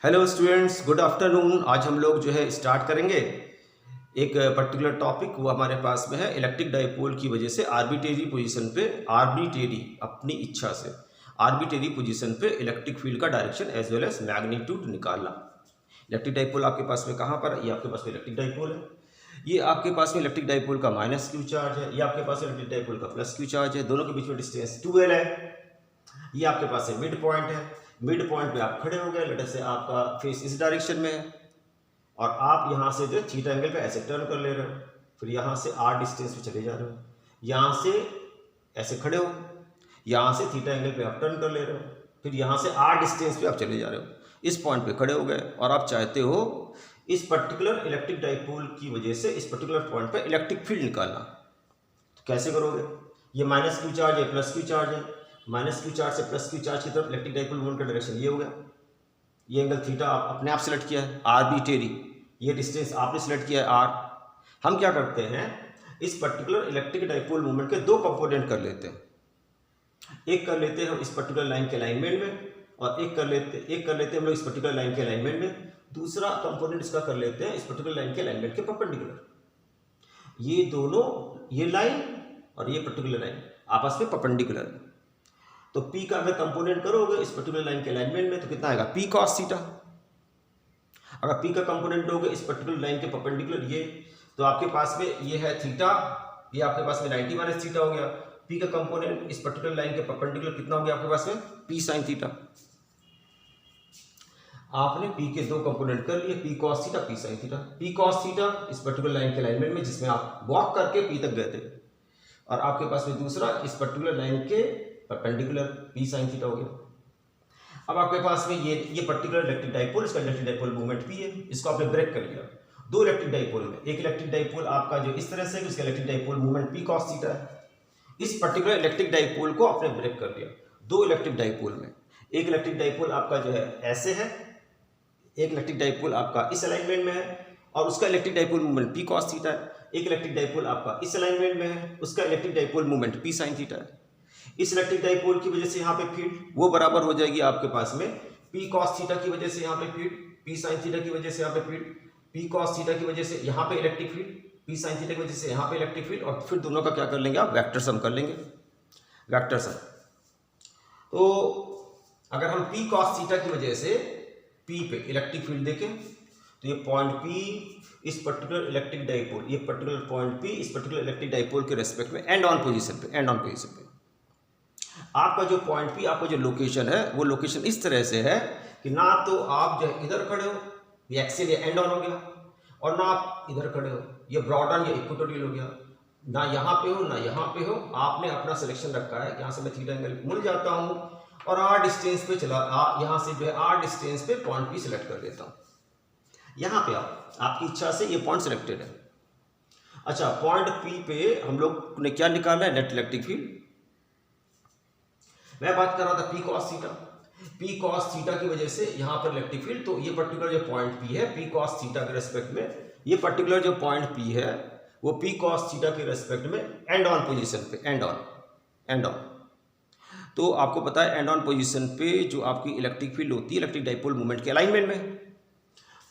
Hello students, good afternoon. आज हम लोग जो है स्टार्ट करेंगे एक पर्टिकुलर टॉपिक। वो हमारे पास में है इलेक्ट्रिक डाइपोल की वजह से आर्बिट्रेरी पोजीशन पे, आर्बिट्रेरी अपनी इच्छा से आर्बिट्रेरी पोजीशन पे इलेक्ट्रिक फील्ड का direction as well as magnitude निकालना। इलेक्ट्रिक डाइपोल आपके पास में कहाँ पर? ये आपके पास में इलेक्ट्रिक डाइपोल है। ये आपके पास में इलेक्ट्रिक डाइपोल का माइनस क्यू चार्ज है, ये आपके पास इलेक्ट्रिक डाइपोल का प्लस क्यू चार्ज है। दोनों के बीच में डिस्टेंस 2L है। ये आपके पास है मिड पॉइंट है। मिड पॉइंट पे आप खड़े हो गए, लेट से आपका फेस इस डायरेक्शन में है और आप यहाँ से जो थीटा एंगल पे ऐसे टर्न कर ले रहे हो, फिर यहाँ से आर डिस्टेंस पे चले जा रहे हो, यहाँ से ऐसे खड़े हो, यहाँ से थीटा एंगल पे आप टर्न कर ले रहे हो, फिर यहाँ से आर डिस्टेंस पे आप चले जा रहे हो। इस पॉइंट पे खड़े हो गए और आप चाहते हो इस पर्टिकुलर इलेक्ट्रिक डाइपोल की वजह से इस पर्टिकुलर पॉइंट पर इलेक्ट्रिक फील्ड निकालना। तो कैसे करोगे? ये माइनस क्यू चार्ज है, प्लस क्यू चार्ज है। माइनस क्यू चार्ज से प्लस क्यू चार्ज की तरफ इलेक्ट्रिक डाइपोल मोमेंट का डायरेक्शन ये हो गया। ये एंगल थीटा आप अपने आप सेलेक्ट किया है, आर्बिट्रेरी। ये डिस्टेंस आपने सेलेक्ट किया है आर। हम क्या करते हैं, इस पर्टिकुलर इलेक्ट्रिक डाइपोल मोमेंट के दो कंपोनेंट कर लेते हैं। एक कर लेते हैं हम इस पर्टिकुलर लाइन के अलाइनमेंट में, और एक कर लेते हम लोग इस पर्टिकुलर लाइन के अलाइनमेंट में। दूसरा कंपोनेंट इसका कर लेते हैं इस पर्टिकुलर लाइन के अलाइनमेंट के परपेंडिकुलर। ये दोनों, ये लाइन और ये पर्टिकुलर लाइन आपस में परपेंडिकुलर है। तो P का अगर कंपोनेंट करोगे इस पर्टिकुलर लाइन के अलाइनमेंट में तो कितना आएगा? P cos theta. अगर P का कंपोनेंट दोगे इस पर्टिकुलर लाइन के परपेंडिकुलर ये, तो आपके पास में ये है थीटा, ये आपके पास में 90 माइनस थीटा हो गया। P का कंपोनेंट इस पर्टिकुलर लाइन के परपेंडिकुलर कितना हो गया आपके पास में? P sin theta. आपने P के दो कंपोनेंट कर लिए, P cos theta, P sin theta. P cos theta इस पर्टिकुलर लाइन के अलाइनमेंट में जिसमें आप वॉक करके P तक गए थे, और आपके पास में दूसरा इस पर्टिकुलर लाइन के परपेंडिकुलर P sin थीटा हो गया। अब आपके पास में ये पर्टिकुलर इलेक्ट्रिक डाइपोल, इसका इलेक्ट्रिक डाइपोल मूवमेंट P है, इसको आपने ब्रेक कर लिया। दो इलेक्ट्रिक डाइपोल में, एक इलेक्ट्रिक डाइपोल आपका जो इस तरह से, उसका electric dipole movement P cos theta है। इस पर्टिकुलर इलेक्ट्रिक डाइपोल को आपने ब्रेक कर लिया। दो इलेक्ट्रिक डाइपोल में, एक इलेक्ट्रिक डाइपोल आपका जो है ऐसे है, एक इलेक्ट्रिक डाइपोल आपका इस अलाइनमेंट में है और उसका electric dipole movement P cos theta है। एक इलेक्ट्रिक डाइपोल आपका इस अलाइनमेंट में है, उसका electric dipole movement P sin theta है। इस इलेक्ट्रिक डाइपोल की वजह से यहाँ पे फील्ड वो बराबर हो जाएगी आपके पास में P cos थीटा की वजह से यहाँ पे फील्ड, P sin थीटा की वजह से यहाँ पे फील्ड, P cos थीटा की वजह से यहाँ पे electric field, P sin theta की वजह से यहाँ पे इलेक्ट्रिक फील्ड, और फिर दोनों का क्या कर लेंगे आप? वेक्टर सम कर लेंगे, वेक्टर सम। तो अगर हम P cos थीटा की वजह से P पे इलेक्ट्रिक फील्ड देखें तो ये पॉइंट P इस पर्टिकुलर इलेक्ट्रिक डाइपोल, ये पर्टिकुलर पॉइंट P इस पर्टिकुलर इलेक्ट्रिक डाइपोल के रेस्पेक्ट में एंड ऑन पोजीशन पे, एंड ऑन पोजीशन पे आपका जो पॉइंट P, आपका जो लोकेशन है, वो लोकेशन इस तरह से है कि ना तो आप जो इधर खड़े हो, ये एक्सियल या एंड ऑन हो गया, और ना आप इधर खड़े हो, ये ब्रॉड ऑन या इक्वेटोरियल हो गया। ना यहाँ पे हो ना यहाँ पे हो, आपने अपना सिलेक्शन रखा है। यहाँ से मैं थीटा एंगल मुड़ जाता हूँ और आर डिस्टेंस पे चला, यहाँ से जो है आर डिस्टेंस पे पॉइंट P सिलेक्ट कर देता हूँ। यहाँ पे आपकी इच्छा से ये पॉइंट सिलेक्टेड है। अच्छा, पॉइंट P पे हम लोग ने क्या निकाला है? Net electric field. मैं बात कर रहा था P cos theta. P cos theta की वजह से यहाँ पर इलेक्ट्रिक फील्ड, तो ये पर्टिकुलर जो पॉइंट P है P cos थीटा के रेस्पेक्ट में, ये पर्टिकुलर जो पॉइंट P है वो P cos थीटा के रेस्पेक्ट में एंड ऑन पोजीशन पे, एंड ऑन। तो आपको पता है एंड ऑन पोजीशन पे जो आपकी इलेक्ट्रिक फील्ड होती है इलेक्ट्रिक डाइपोल मूवमेंट के अलाइनमेंट में,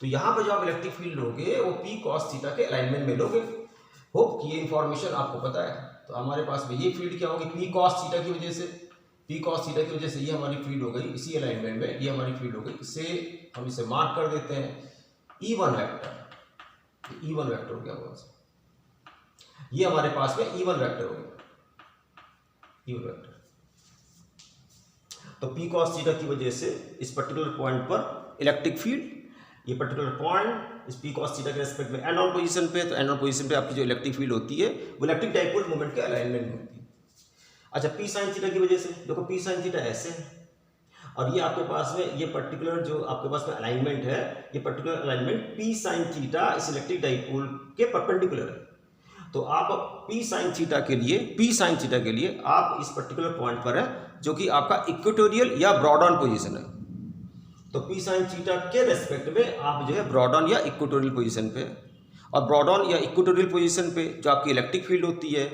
तो यहाँ पर जो आप इलेक्ट्रिक फील्ड लोगे वो P cos थीटा के अलाइनमेंट में लोगे। होप कि ये इंफॉर्मेशन आपको पता है। तो हमारे पास में ये फील्ड क्या होगी? P cos थीटा की वजह से, P cos थीटा की वजह से ये हमारी फील्ड हो गई, इसी अलाइनमेंट में ये हमारी फील्ड हो गई। इससे हम इसे मार्क कर देते हैं E1 वेक्टर। E1 वेक्टर हो गया, ये हमारे पास में E1 वेक्टर हो गया, E1 वेक्टर। तो P cos थीटा की वजह से इस पर्टिकुलर पॉइंट पर इलेक्ट्रिक फील्ड, ये पर्टिकुलर पॉइंट इस P cos थीटा के रेस्पेक्ट में एंड ऑन पोजीशन पे, तो एंड ऑन पोजीशन पे आपकी जो इलेक्ट्रिक फील्ड होती है वो इलेक्ट्रिक डाइपोल मोमेंट के अलाइनमेंट में होती है। अच्छा, P sin थीटा की वजह से देखो, P sin थीटा ऐसे है और ये आपके पास में ये पर्टिकुलर जो आपके पास में अलाइनमेंट है, ये particular alignment P sin theta इस इलेक्ट्रिक डाइपोल के परपेंडिकुलर है। तो आप P sin थीटा के लिए आप इस पर्टिकुलर पॉइंट पर है जो कि आपका इक्वेटोरियल या ब्रॉड ऑन पोजीशन है। तो P sin थीटा के रेस्पेक्ट में आप जो है ब्रॉड ऑन या इक्वेटोरियल पोजीशन पे, और ब्रॉड ऑन या इक्वेटोरियल पोजीशन पे जो आपकी इलेक्ट्रिक फील्ड होती है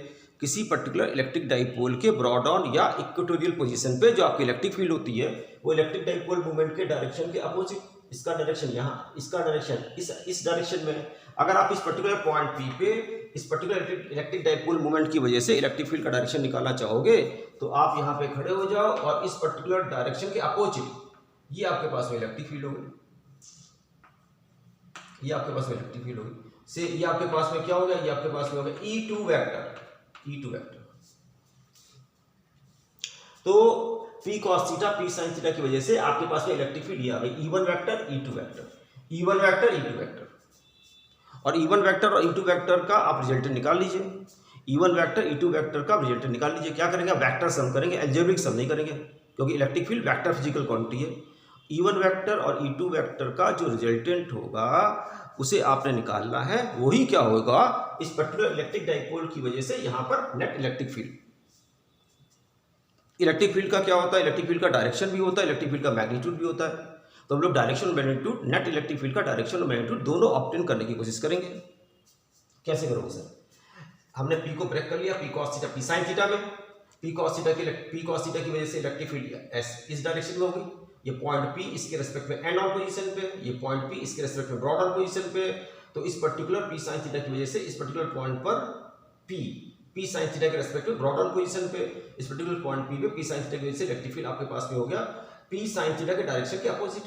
किसी पर्टिकुलर इलेक्ट्रिक डाइपोल के ब्रॉड ऑन या इक्वेटोरियल पोजीशन पे जो आपकी इलेक्ट्रिक फील्ड होती है वो इलेक्ट्रिक डाइपोल मूवमेंट के डायरेक्शन के अपोजिट इसका डायरेक्शन यहाँ, इसका डायरेक्शन इस डायरेक्शन में। अगर आप इस पर्टिकुलर पॉइंट पी पे इस पर्टिकुलर इलेक्ट्रिक डाइपोल मोमेंट की वजह से इलेक्ट्रिक फील्ड का डायरेक्शन निकालना चाहोगे तो आप यहाँ पे खड़े हो जाओ और इस पर्टिकुलर डायरेक्शन के अपोजिट ये आपके पास में इलेक्ट्रिक फील्ड होगी, ये आपके पास में इलेक्ट्रिक फील्ड होगी। से ये आपके पास में क्या हो गया, ये आपके पास में हो गया E2 वेक्टर। तो P cos theta P sin theta की वजह से आपके पास में इलेक्ट्रिक फील्ड ये आ गई E1 vector E2 vector, E1 vector E2 vector. और E1 वेक्टर और E2 वेक्टर का आप रिजल्टेंट निकाल लीजिए। E1 वेक्टर E2 वेक्टर का रिजल्टेंट निकाल लीजिए। क्या करेंगे, वेक्टर सम करेंगे, अलजेब्रिक सम नहीं करेंगे क्योंकि electric field vector physical quantity है। E1 वेक्टर और E2 वेक्टर का जो रिजल्टेंट होगा उसे आपने निकालना है। वही क्या होगा, इस पर्टिकुलर इलेक्ट्रिक डाइपोल की वजह से यहां पर net electric field. Electric field का क्या होता है, इलेक्ट्रिक फील्ड का डायरेक्शन भी होता है, इलेक्ट्रिक फील्ड का मैग्नीट्यूड भी होता है। तो हम लोग डायरेक्शन और मैग्नीट्यूड, नेट इलेक्ट्रिक फील्ड का डायरेक्शन और मैग्नीट्यूड दोनों ऑब्टेन करने की कोशिश करेंगे। कैसे करोगे सर, हमने P को ब्रेक कर लिया, P cos theta P sin theta में। P cos थीटा की वजह से इलेक्ट्रिक फील्ड इस डायरेक्शन में होगी। ये पॉइंट P इसके रेस्पेक्ट में एंड ऑन पोजीशन पे, ये पॉइंट P इसके रेस्पेक्ट में ब्रॉड ऑन पोजीशन पे। तो इस पर्टिकुलर P sin थीटा की वजह से इस पर्टिकुलर पॉइंट पर P sin थीटा के रेस्पेक्ट में ब्रॉड ऑन पोजीशन पे, इस पर्टिकुलर पॉइंट P पे P sin थीटा की वजह से इलेक्ट्रिक फील्ड आपके पास में हो गया P sin थीटा के डायरेक्शन के अपोजिट।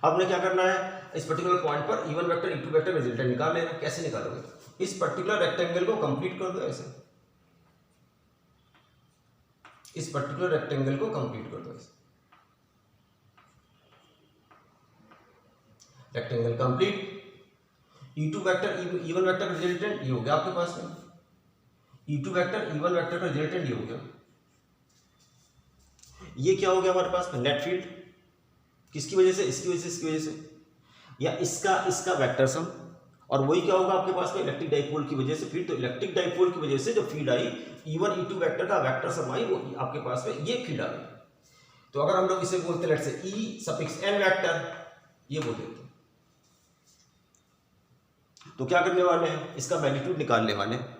अब ने क्या करना है, इस पर्टिकुलर पॉइंट पर E1 vector E2 vector resultant निकाल लेना। कैसे निकालोगे, इस पर्टिकुलर रेक्टेंगल को कंप्लीट कर दो ऐसे, इस पर्टिकुलर रेक्टेंगल को कंप्लीट कर दो ऐसे। Rectangle complete, E2 vector E1 vector का रिजल्टेंट ये हो गया आपके पास में, E2 वेक्टर E1 वेक्टर का रिजल्टेंट ये हो गया। ये क्या हो गया हमारे पास में, नेट फील्ड। किसकी वजह से, इसकी वजह से, इसकी वजह से, या इसका वेक्टर सम। और वही क्या होगा आपके पास में, इलेक्ट्रिक डाइपोल की वजह से फील्ड। तो इलेक्ट्रिक डाइपोल की वजह से जो field I E1 E2 vector का वेक्टर सम आई, वो आपके पास में ये फील्ड आ गई। तो अगर हम लोग इसे बोलते हैं let's say E suffix n vector, ये बोल देते हैं। तो क्या करने वाले हैं, इसका मैग्नीट्यूड निकालने वाले हैं।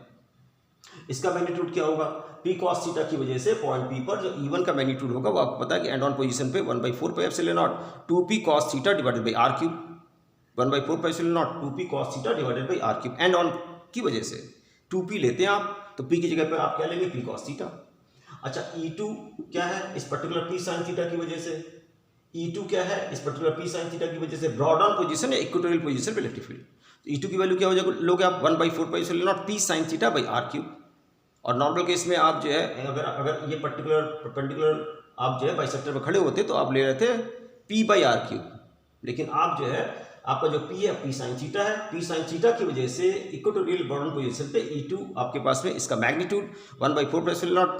इसका मैग्नीट्यूड क्या होगा, P cos थीटा की वजह से पॉइंट P पर जो E1 का मैग्नीट्यूड होगा वो आपको पता है कि एंड ऑन पोजीशन पे 1/4 pi epsilon not 2P cos theta divided by r cube, 1/4 pi epsilon not 2P cos theta divided by r cube. And on की वजह से 2P लेते हैं आप, तो P की जगह पे आप क्या लेंगे, P cos थीटा। अच्छा E2 क्या है, इस पर्टिकुलर P sin थीटा की वजह से। E2 क्या है, इस पर्टिकुलर P sin थीटा की वजह से ब्रॉड ऑन पोजीशन या इक्वेटोरियल पोजीशन पे इलेक्ट्रिक फील्ड। तो E2 की वैल्यू क्या हो जाएगी, लोगे आप 1/4 pi epsilon naught P sin theta by r cube. और नॉर्मल केस में आप जो है अगर ये परपेंडिकुलर आप जो है बाइसेक्टर में खड़े होते तो आप ले रहे थे P बाई आर क्यूब। लेकिन आप जो है आपका जो P है P sin थीटा है। P sin थीटा की वजह से इक्वेटोरियल बॉर्डर पोजीशन पे E2 आपके पास में इसका magnitude 1/4 pi epsilon naught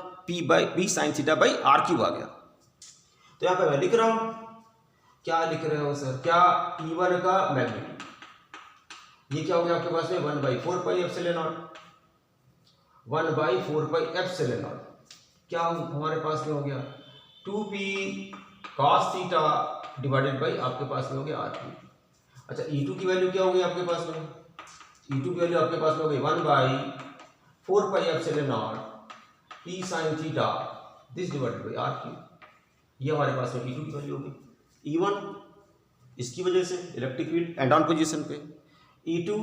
P sin theta by r cube आ गया। तो यहाँ पे मैं लिख रहा हूँ, क्या लिख रहे हो सर, क्या E1 का मैग्नीट्यूड ये क्या हो गया आपके पास में 1/4 pi epsilon not 1/4 pi epsilon not, क्या हमारे पास में हो गया 2P cos theta divided by आपके पास में हो गया r क्यूब। अच्छा E2 की वैल्यू क्या हो गई आपके पास में, E2 की वैल्यू आपके पास में हो गई 1/4 pi epsilon naught P sin theta this divided by r cube. ये हमारे पास में E2 की वैल्यू हो गई। E1 इसकी वजह से electric field and on position पे, E2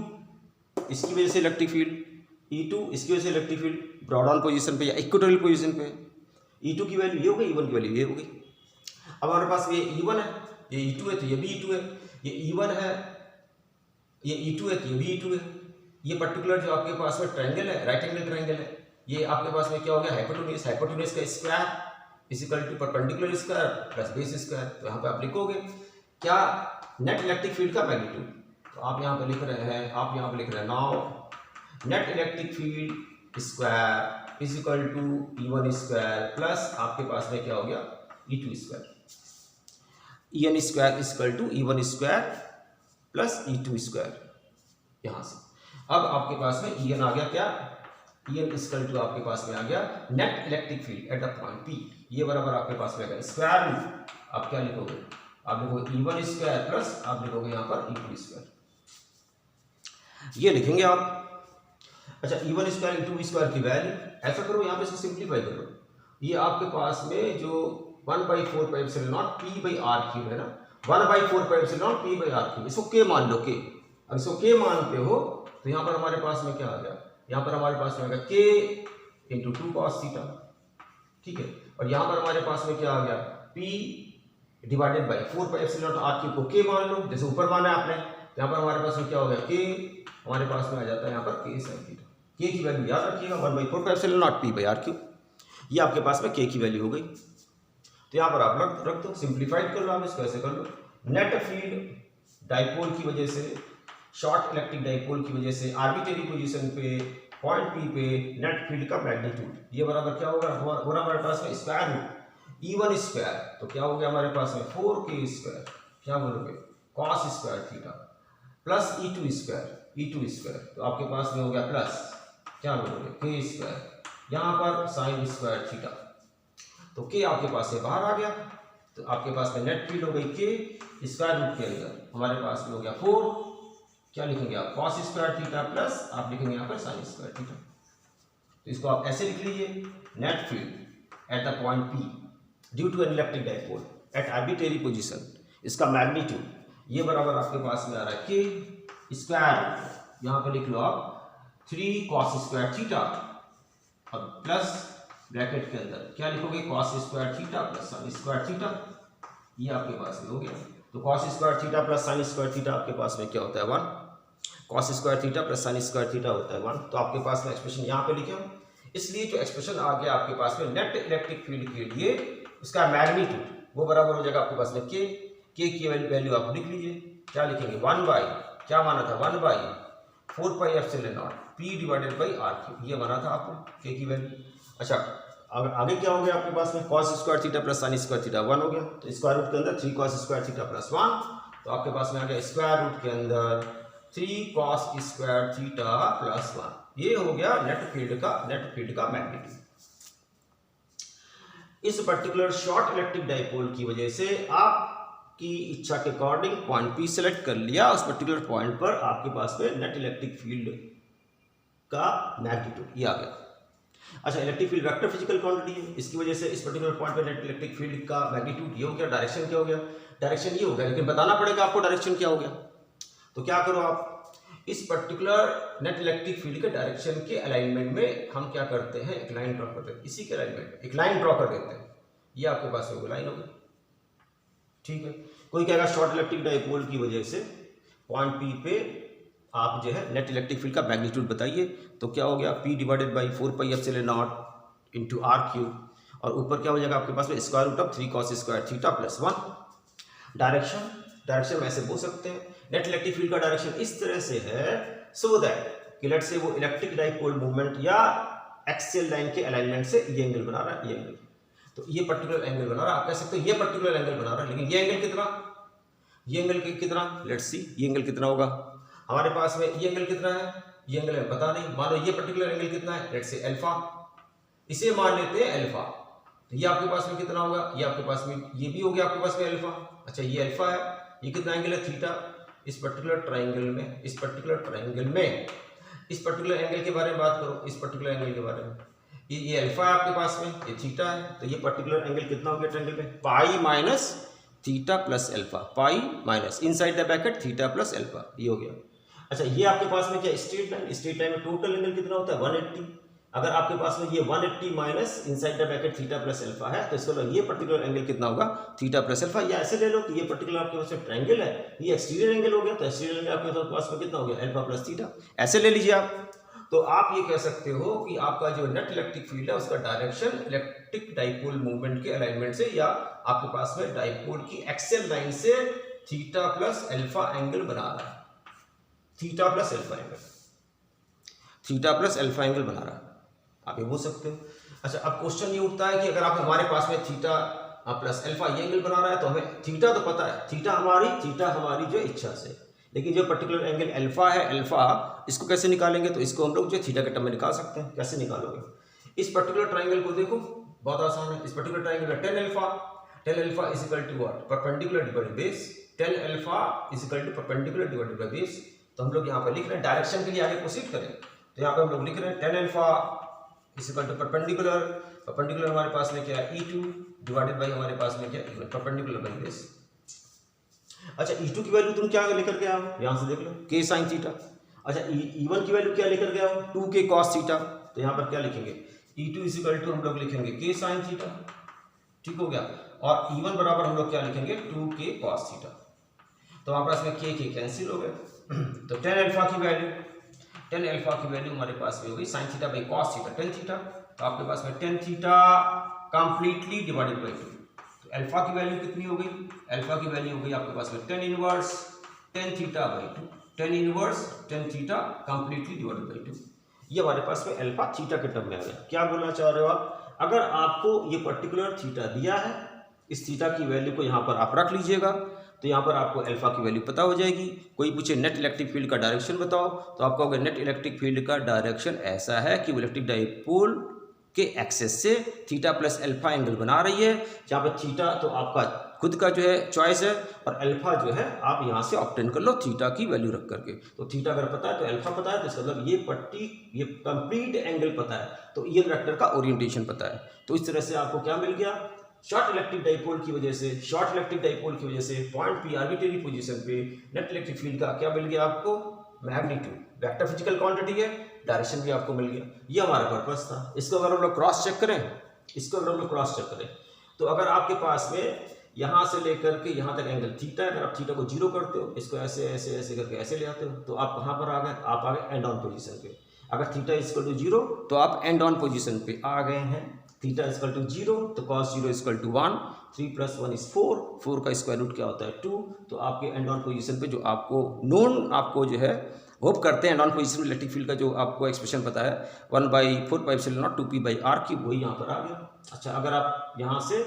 इसकी वजह से इलेक्ट्रिक फील्ड, E2 इसकी वजह से electric field broad on position पे या इक्वेटोरियल पोजीशन पे। E2 की वैल्यू ये हो गई, E1 की वैल्यू ये हो गई। अब हमारे पास ये E1 है, ये E2 है तो ये भी E2 है, ये E1 है, ये E2 है तो ये भी E2 है। ये पर्टिकुलर जो आपके पास में ट्रायंगल है, राइट एंगल ट्रायंगल है, ये आपके पास में क्या हो गया हाइपोटेन्यूज का square equal to perpendicular square plus base square. तो यहाँ पे आप लिखोगे क्या, नेट इलेक्ट्रिक फील्ड का मैग्नीट्यूड। तो आप यहाँ पे लिख रहे हैं, now net electric field square is equal to E1 square plus आपके पास में क्या हो गया E2 square. En square is equal to E1 square plus E2 square. यहाँ से अब आपके पास में En आ गया, क्या En इक्वल टू आपके पास में आ गया net electric field at the point P। ये बराबर आपके पास में आ गया स्क्वायर रूट, आप क्या लिखोगे, आप लिखोगे E1 स्क्वायर प्लस आप लिखोगे यहाँ पर E2 स्क्वायर, ये लिखेंगे आप। अच्छा E1 स्क्वायर E2 स्क्वायर की वैल्यू ऐसा करो, यहाँ पे इसको सिंप्लीफाई करो। ये आपके पास में जो 1/4πε0 p/r³ है ना, 1/4πε0 p/r³। इसको के मान लो, के। अब इसको के मानते हो तो यहाँ पर हमारे पास में क्या आ गया, यहाँ पर हमारे पास में आ गया k इंटू 2 cos थीटा, ठीक है। और यहाँ पर हमारे पास में क्या आ गया, p डिवाइडेड बाई 4πε0r³ को k मान लो, जैसे ऊपर माना है आपने। यहाँ पर हमारे पास में क्या हो गया, k हमारे पास में आ जाता है यहाँ पर k sin थीटा। k की वैल्यू याद रखिएगा 1/4πε0 p/r³। ये आपके पास में k की वैल्यू हो गई। तो यहाँ पर आप रख दो, सिंप्लीफाइड कर लो, आप इसको ऐसे कर लो। नेट फील्ड डाइपोल की वजह से, शॉर्ट इलेक्ट्रिक डाइपोल की वजह से आर्बिट्रेरी पोजीशन पे पॉइंट पी पे नेट फील्ड का मैग्नीट्यूड, ये बराबर क्या होगा, हो रहा हमारे पास में स्क्वायर रूट E1 स्क्वायर। तो क्या हो गया हमारे पास में 4k स्क्वायर, क्या बोलोगे, cos square theta plus E2 square. तो आपके पास में हो गया प्लस, क्या बोलोगे, k स्क्वायर, यहाँ पर साइन स्क्वायर थीटा। तो k आपके पास से बाहर आ गया, तो आपके पास में नेट फील्ड हो गई k स्क्वायर रूट के अंदर हमारे पास में हो गया 4, क्या लिखेंगे आप, cos स्क्वायर थीटा प्लस आप लिखेंगे यहाँ पर साइन स्क्वायर थीटा। तो इसको आप ऐसे लिख लीजिए, net field at the point P due to an electric dipole at arbitrary position, इसका मैग्नीट्यूड ये बराबर आपके पास में आ रहा है k स्क्वायर, यहाँ पर लिख लो आप 3 cos स्क्वायर थीटा, और प्लस ब्रैकेट के अंदर क्या लिखोगे, cos square theta plus sine square theta. ये आपके पास में हो गया। तो cos square theta plus sine square theta आपके पास में क्या होता है, 1। cos square theta plus sine square theta होता है 1। तो आपके पास में एक्सप्रेशन यहाँ पे लिखे हो, इसलिए जो एक्सप्रेशन आ गया आपके पास में नेट इलेक्ट्रिक फील्ड के लिए, उसका मैग्नीट्यूड वो बराबर हो जाएगा आपके पास में k की वैल्यू आप लिख लीजिए, क्या लिखेंगे, 1 बाई, क्या माना था, 1/4πε0 p डिवाइडेड बाई r³, ये माना था आपने k की वैल्यू। अच्छा आगे क्या हो गया आपके पास में, cos square theta plus sine square theta 1 हो गया। तो स्क्वायर रूट के अंदर 3 cos स्क्वायर थीटा प्लस 1, तो आपके पास में आ गया स्क्वायर रूट के अंदर 3 cos स्क्वायर थीटा प्लस 1। ये हो गया नेट फील्ड का मैग्नीट्यूड। इस पर्टिकुलर शॉर्ट इलेक्ट्रिक डाइपोल की वजह से आपकी इच्छा के अकॉर्डिंग पॉइंट P सेलेक्ट कर लिया, उस पर्टिकुलर पॉइंट पर आपके पास में नेट इलेक्ट्रिक फील्ड का मैग्नीट्यूड ये आ गया। अच्छा, electric field vector physical quantity है, इसकी वजह से इस पर्टिकुलर पॉइंट पर नेट इलेक्ट्रिक फील्ड का मैग्नीट्यूड ये हो गया। डायरेक्शन क्या हो गया, डायरेक्शन ये हो गया, लेकिन बताना पड़ेगा आपको डायरेक्शन क्या हो गया। तो क्या करो आप, इस पर्टिकुलर नेट इलेक्ट्रिक फील्ड के डायरेक्शन के अलाइनमेंट में हम क्या करते हैं, एक लाइन ड्रॉ करते हैं, इसी के अलाइनमेंट में एक लाइन ड्रॉ कर देते हैं। ये आपके पास में लाइन होगी, ठीक है। कोई कहेगा शॉर्ट इलेक्ट्रिक डाइपोल की वजह से पॉइंट P पे आप जो है नेट इलेक्ट्रिक फील्ड का मैग्नीट्यूड बताइए। तो क्या हो गया, P divided by 4πε0 into r³, और ऊपर क्या हो जाएगा आपके पास में square root of 3 cos square theta plus 1। Direction ऐसे बोल सकते हैं, नेट इलेक्ट्रिक फील्ड का डायरेक्शन इस तरह से है सो दैट कि लेट से वो इलेक्ट्रिक डाइपोल मूवमेंट या एक्सियल लाइन के अलाइनमेंट से ये एंगल बना रहा है, ये एंगल, तो ये पर्टिकुलर एंगल बना रहा है। आप कह सकते हो ये पर्टिकुलर एंगल बना रहा है, लेकिन ये एंगल कितना, ये एंगल कितना, लेट्स सी ये एंगल कितना होगा हमारे पास में, ये एंगल कितना है, ये एंगल हमें पता नहीं। मान लो ये पर्टिकुलर एंगल कितना है, लेट्स से अल्फा, इसे मान लेते हैं अल्फा। तो ये आपके पास में कितना होगा, ये आपके पास में ये भी हो गया आपके पास में अल्फा। अच्छा ये अल्फा है, ये कितना एंगल है, थीटा। इस पर्टिकुलर ट्राइंगल में, इस पर्टिकुलर एंगल के बारे में बात करो, इस पर्टिकुलर एंगल के बारे में, ये अल्फा है आपके पास में, ये थीटा है। तो ये पर्टिकुलर एंगल कितना हो गया ट्रायंगल में, pi minus theta plus alpha, pi minus inside the bracket theta plus alpha, ये हो गया। अच्छा ये आपके पास में क्या स्ट्रेट लाइन में टोटल एंगल कितना होता है 180। अगर आपके पास में ये 180 minus inside the bracket theta plus alpha है, तो इसको ये पर्टिकुलर एंगल कितना होगा, थीटा प्लस अल्फा। या ऐसे ले लो कि ये पर्टिकुलर आपके पास में ट्रायंगल है, ये एक्सटीरियर एंगल हो गया, तो एक्सटीरियर एंगल आपके पास में कितना हो गया, अल्फा प्लस थीटा, ऐसे ले लीजिए आप। तो आप ये कह सकते हो कि आपका जो नेट इलेक्ट्रिक फील्ड है उसका डायरेक्शन इलेक्ट्रिक डाइपोल मूवमेंट के अलाइनमेंट से, या आपके पास में डाइपोल की एक्सियल लाइन से थीटा प्लस अल्फा एंगल बना रहा है, थीटा प्लस अल्फा एंगल बना रहा है, आप ये बोल सकते हो। अच्छा अब क्वेश्चन ये उठता है कि अगर आप हमारे पास में थीटा प्लस अल्फा ये एंगल बना रहा है, तो हमें थीटा तो पता है, थीटा हमारी जो इच्छा से, लेकिन जो पर्टिकुलर एंगल अल्फा है, अल्फा इसको कैसे निकालेंगे, तो इसको हम लोग जो थीटा के टर्म में निकाल सकते हैं। कैसे निकालोगे, इस पर्टिकुलर ट्रायंगल को देखो, बहुत आसान है। इस पर्टिकुलर ट्रायंगल में tan alpha is equal to what, perpendicular divided base, tan alpha is equal to perpendicular divided by base. तो हम लोग यहाँ पर लिख रहे हैं, डायरेक्शन के लिए आगे प्रोसीड करें, तो यहाँ पर हम लोग लिख रहे हैं tan अल्फा इस इक्वल टू परपेंडिकुलर, परपेंडिकुलर हमारे पास में क्या है E2 डिवाइडेड बाई हमारे पास में क्या है परपेंडिकुलर बाई दिस। अच्छा E2 की वैल्यू तुम क्या लेकर के आओ, यहाँ से देख लो k sin थीटा। अच्छा E1 की वैल्यू क्या लेकर के आओ 2k cos थीटा। तो यहाँ पर क्या लिखेंगे E2 इज इक्वल टू हम लोग लिखेंगे k sin थीटा, ठीक हो गया। और E1 बराबर हम लोग क्या लिखेंगे 2k cos थीटा। तो हमारे पास में k कैंसिल हो गए। तो tan अल्फा की वैल्यू हमारे पास में हो गई sin theta by cos theta tan theta. तो आपके पास में tan theta completely divided by 2। तो अल्फा की वैल्यू कितनी हो गई, अल्फा की वैल्यू हो गई आपके पास में tan inverse tan theta by 2, tan inverse tan theta completely divided by 2। ये हमारे पास में अल्फा थीटा के टर्म में आ गया। क्या बोलना चाह रहे हो आप, अगर आपको ये पर्टिकुलर थीटा दिया है, इस थीटा की वैल्यू को यहाँ पर आप रख लीजिएगा, तो यहाँ पर आपको अल्फा की वैल्यू पता हो जाएगी। कोई पूछे नेट इलेक्ट्रिक फील्ड का डायरेक्शन बताओ, तो आप कहोगे नेट इलेक्ट्रिक फील्ड का डायरेक्शन ऐसा है कि वो इलेक्ट्रिक डाइपोल के एक्सेस से थीटा प्लस अल्फा एंगल बना रही है, जहाँ पर थीटा तो आपका खुद का जो है चॉइस है, और अल्फा जो है आप यहाँ से ऑब्टेन कर लो थीटा की वैल्यू रख करके। तो थीटा अगर पता है तो अल्फा पता है, तो इसका मतलब ये पट्टी ये कंप्लीट एंगल पता है, तो ये वेक्टर का ओरिएंटेशन पता है। तो इस तरह से आपको क्या मिल गया, शॉर्ट इलेक्ट्रिक डाइपोल की वजह से पॉइंट पी आर्बिट्रेरी पोजीशन पे नेट इलेक्ट्रिक फील्ड का क्या मिल गया आपको, मैग्नीट्यूड। वेक्टर फिजिकल क्वांटिटी है, डायरेक्शन भी आपको मिल गया। ये हमारा पर्पस था। इसको अगर हम लोग क्रॉस चेक करें, तो अगर आपके पास में यहाँ से लेकर के यहाँ तक एंगल थीटा है, अगर आप थीटा को जीरो करते हो, इसको ऐसे ऐसे ऐसे करके ऐसे ले आते हो, तो आप कहाँ पर आ गए, आप आ गए एंड ऑन पोजीशन पे। अगर थीटा इक्वल टू 0 तो आप एंड ऑन पोजीशन पे आ गए हैं। थीटा इक्वल टू 0 तो cos 0 इक्वल टू 1, 3 + 1 = 4, 4 का स्क्वायर रूट क्या होता है 2। तो आपके एंड ऑन पोजीशन पे जो आपको नोन आपको जो है होप करते हैं एंड ऑन पोजीशन में इलेक्ट्रिक फील्ड का जो आपको एक्सप्रेशन पता है 1/4πε0 2p/r3, वही यहाँ पर आ गया। अच्छा अगर आप यहाँ से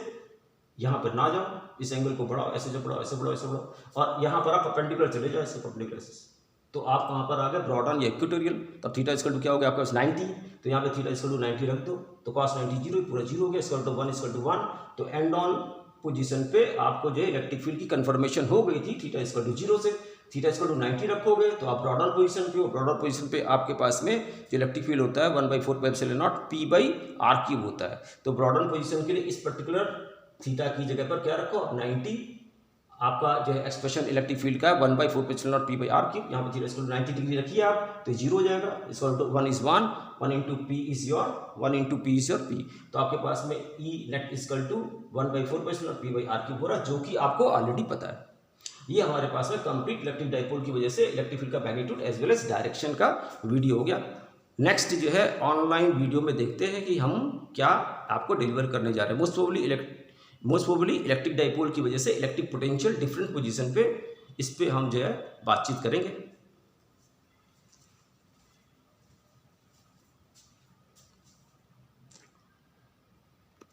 यहाँ पर ना जाओ, इस एंगल को बढ़ाओ, ऐसे जो बढ़ाओ, ऐसे बढ़ाओ, ऐसे बढ़ाओ, और यहाँ पर आप परपेंडिकुलर चले जाओ, इसके परपेंडिकुलर से, तो आप कहाँ पर आ गए ब्रॉड ऑन या इक्वेटोरियल। तब थीटा इक्वल टू क्या हो गया आपके पास 90, तो यहाँ पे थीटा इक्वल टू 90 रख दो, तो cos 90 0 पूरा 0 हो गया, इक्वल टू 1 इक्वल टू 1। तो एंड ऑन पोजीशन पे आपको जो इलेक्ट्रिक फील्ड की कंफर्मेशन हो गई थी थीटा इक्वल टू 0 से। थीटा इक्वल टू 90 रखोगे तो आप ब्रॉड ऑन पोजीशन पे हो। ब्रॉड ऑन पोजीशन पे आपके पास में जो इलेक्ट्रिक फील्ड होता है 1/4πε0 p/r3 होता है। तो ब्रॉड ऑन पोजीशन के लिए इस पर्टिकुलर थीटा की जगह पर क्या रखो 90। आपका जो है एक्सप्रेशन इलेक्ट्रिक फील्ड का 1/4πε0 p/r3, यहाँ पर थीटा इक्वल टू 90 डिग्री रखिए आप, तो 0 हो जाएगा। Equal to 1 is 1, 1 into p is your p। तो आपके पास में E net equal to 1/4πε0 p/r3 हो रहा, जो कि आपको ऑलरेडी पता है। ये हमारे पास में कंप्लीट इलेक्ट्रिक डाइपोल की वजह से इलेक्ट्रिक फील्ड का magnitude as well as direction का वीडियो हो गया। नेक्स्ट जो है ऑनलाइन वीडियो में देखते हैं कि हम क्या आपको डिलीवर करने जा रहे हैं। मोस्ट प्रोबेबली इलेक्ट्रिक डाइपोल की वजह से इलेक्ट्रिक पोटेंशियल डिफरेंट पोजीशन पे इस पे हम जो है बातचीत करेंगे।